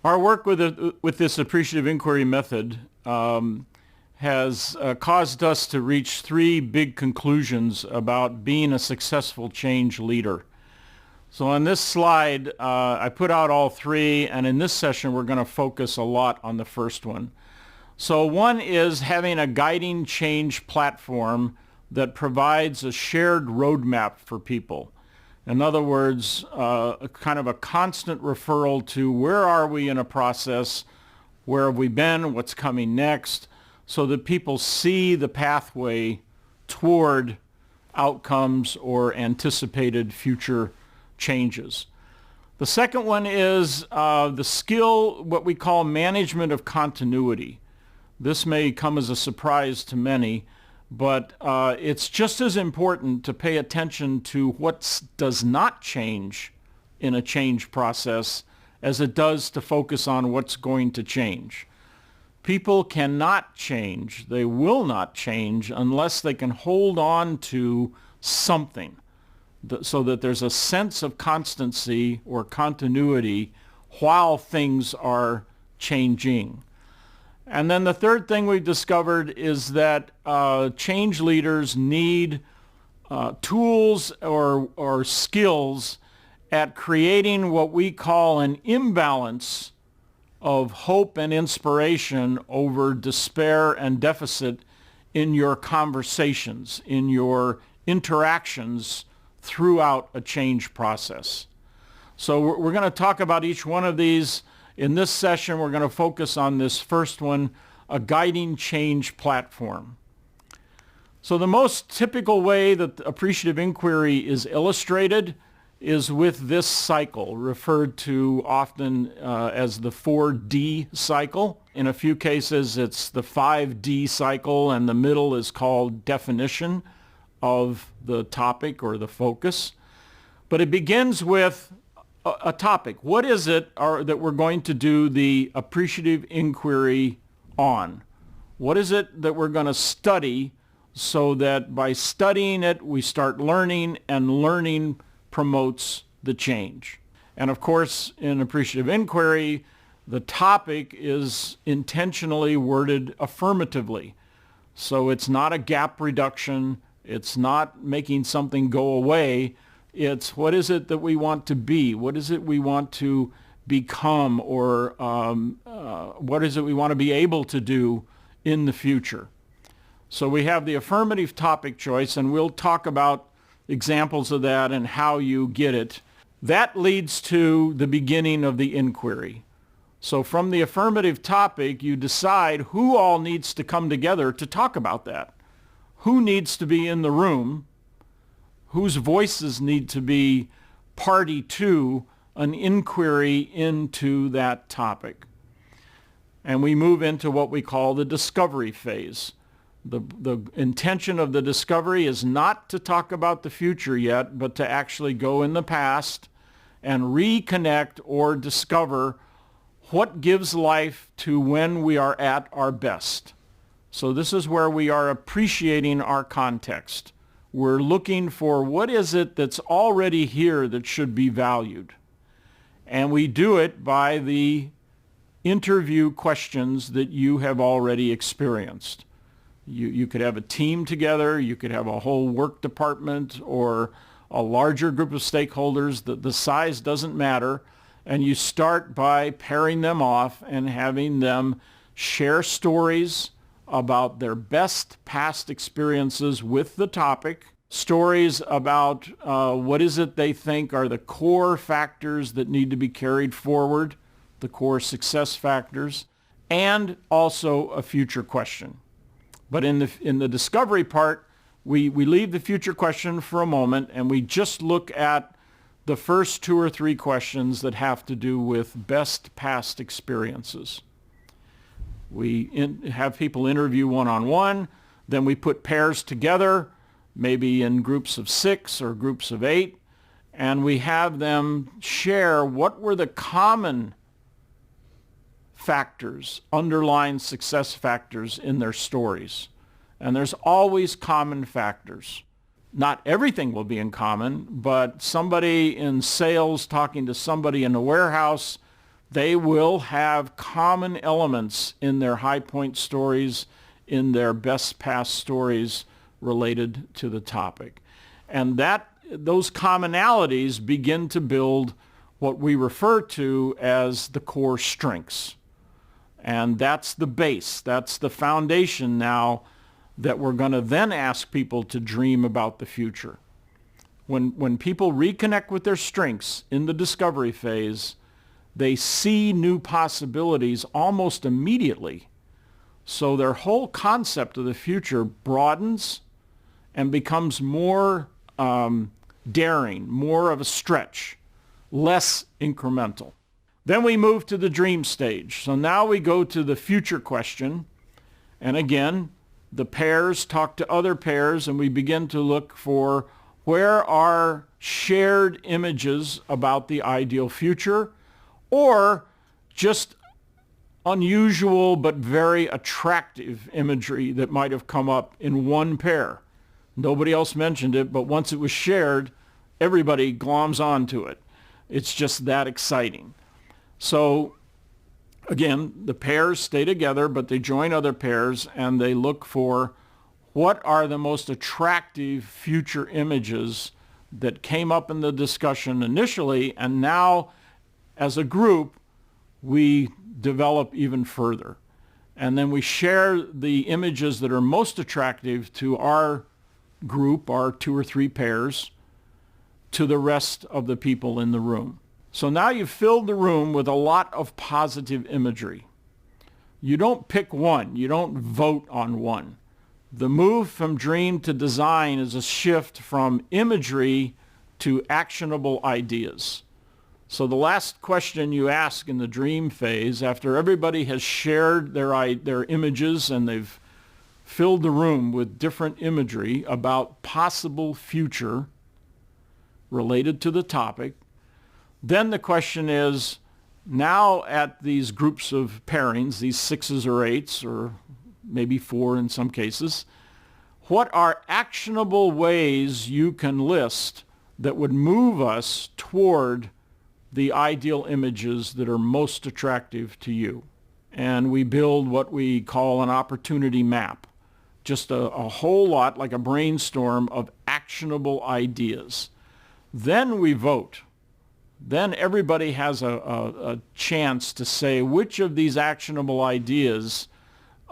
Our work with this appreciative inquiry method has caused us to reach three big conclusions about being a successful change leader. So on this slide, I put out all three, and in this session, we're going to focus a lot on the first one. So one is having a guiding change platform that provides a shared roadmap for people. In other words, kind of a constant referral to where are we in a process, where have we been, what's coming next, so that people see the pathway toward outcomes or anticipated future changes. The second one is the skill, what we call management of continuity. This may come as a surprise to many, but it's just as important to pay attention to what does not change in a change process as it does to focus on what's going to change. People cannot change, they will not change unless they can hold on to something so that there's a sense of constancy or continuity while things are changing. And then the third thing we've discovered is that change leaders need tools or skills at creating what we call an imbalance of hope and inspiration over despair and deficit in your conversations, in your interactions throughout a change process. So we're going to talk about each one of these. In this session, we're going to focus on this first one, a guiding change platform. So the most typical way that appreciative inquiry is illustrated is with this cycle, referred to often as the 4D cycle. In a few cases, it's the 5D cycle, and the middle is called definition of the topic or the focus. But it begins with a topic. What is it that we're going to do the appreciative inquiry on? What is it that we're going to study so that by studying it, we start learning, and learning promotes the change? And of course, in appreciative inquiry, the topic is intentionally worded affirmatively. So it's not a gap reduction. It's not making something go away. It's what is it that we want to be? What is it we want to become? Or what is it we want to be able to do in the future? So we have the affirmative topic choice, and we'll talk about examples of that and how you get it. That leads to the beginning of the inquiry. So from the affirmative topic, you decide who all needs to come together to talk about that. Who needs to be in the room? Whose voices need to be party to an inquiry into that topic? And we move into what we call the discovery phase. The intention of the discovery is not to talk about the future yet, but to actually go in the past and reconnect or discover what gives life to when we are at our best. So this is where we are appreciating our context. We're looking for what is it that's already here that should be valued. And we do it by the interview questions that you have already experienced. You could have a team together, you could have a whole work department or a larger group of stakeholders. The size doesn't matter. And you start by pairing them off and having them share stories about their best past experiences with the topic, stories about what is it they think are the core factors that need to be carried forward, the core success factors, and also a future question. But in the discovery part, we leave the future question for a moment, and we just look at the first two or three questions that have to do with best past experiences. We have people interview one-on-one, then we put pairs together, maybe in groups of 6 or groups of 8, and we have them share what were the common factors, underlying success factors in their stories. And there's always common factors. Not everything will be in common, but somebody in sales talking to somebody in a warehouse, They will have common elements in their high point stories, in their best past stories related to the topic. And those commonalities begin to build what we refer to as the core strengths. And that's the base, that's the foundation now that we're going to then ask people to dream about the future. When people reconnect with their strengths in the discovery phase, they see new possibilities almost immediately. So their whole concept of the future broadens and becomes more daring, more of a stretch, less incremental. Then we move to the dream stage. So now we go to the future question. And again, the pairs talk to other pairs, and we begin to look for where are shared images about the ideal future, or just unusual but very attractive imagery that might have come up in one pair. Nobody else mentioned it, but once it was shared, everybody gloms onto it. It's just that exciting. So again, the pairs stay together, but they join other pairs and they look for what are the most attractive future images that came up in the discussion initially, and now as a group, we develop even further. And then we share the images that are most attractive to our group, our 2 or 3 pairs, to the rest of the people in the room. So now you've filled the room with a lot of positive imagery. You don't pick one. You don't vote on one. The move from dream to design is a shift from imagery to actionable ideas. So the last question you ask in the dream phase, after everybody has shared their images and they've filled the room with different imagery about possible future related to the topic, then the question is, now at these groups of pairings, these 6s or 8s, or maybe 4 in some cases, what are actionable ways you can list that would move us toward the ideal images that are most attractive to you? And we build what we call an opportunity map, just a whole lot like a brainstorm of actionable ideas. Then we vote. Then everybody has a chance to say which of these actionable ideas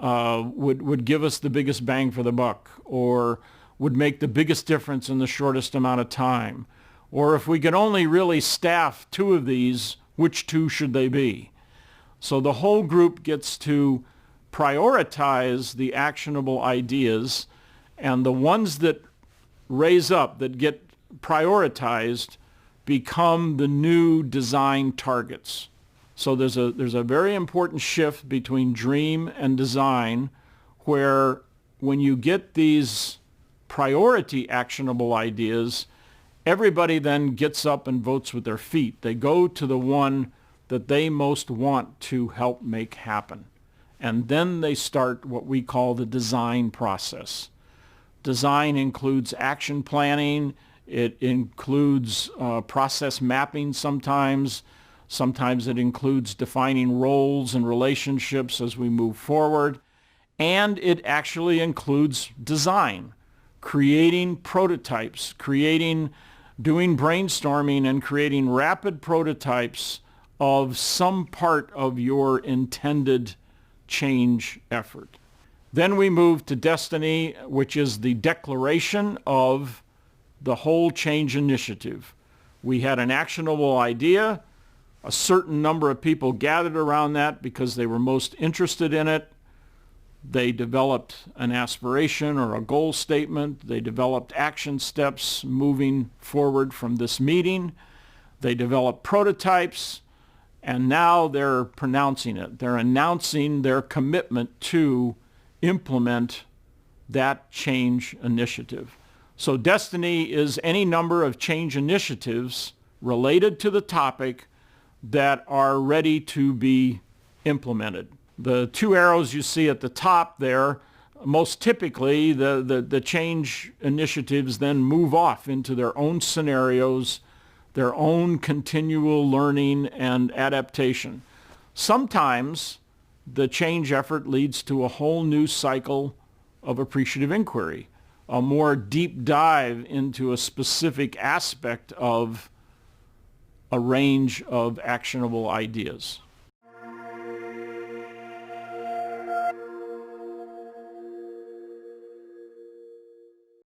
would give us the biggest bang for the buck, or would make the biggest difference in the shortest amount of time. Or if we could only really staff 2 of these, which 2 should they be? So the whole group gets to prioritize the actionable ideas, and the ones that raise up, that get prioritized, become the new design targets. So there's a very important shift between dream and design, where when you get these priority actionable ideas, everybody then gets up and votes with their feet. They go to the one that they most want to help make happen. And then they start what we call the design process. Design includes action planning. It includes process mapping sometimes. Sometimes it includes defining roles and relationships as we move forward. And it actually includes design, creating prototypes, doing brainstorming and creating rapid prototypes of some part of your intended change effort. Then we move to destiny, which is the declaration of the whole change initiative. We had an actionable idea. A certain number of people gathered around that because they were most interested in it. They developed an aspiration or a goal statement. They developed action steps moving forward from this meeting. They developed prototypes, and now they're pronouncing it. They're announcing their commitment to implement that change initiative. So destiny is any number of change initiatives related to the topic that are ready to be implemented. The 2 arrows you see at the top there, most typically the change initiatives then move off into their own scenarios. their own continual learning and adaptation. Sometimes the change effort leads to a whole new cycle of appreciative inquiry, a more deep dive into a specific aspect of a range of actionable ideas.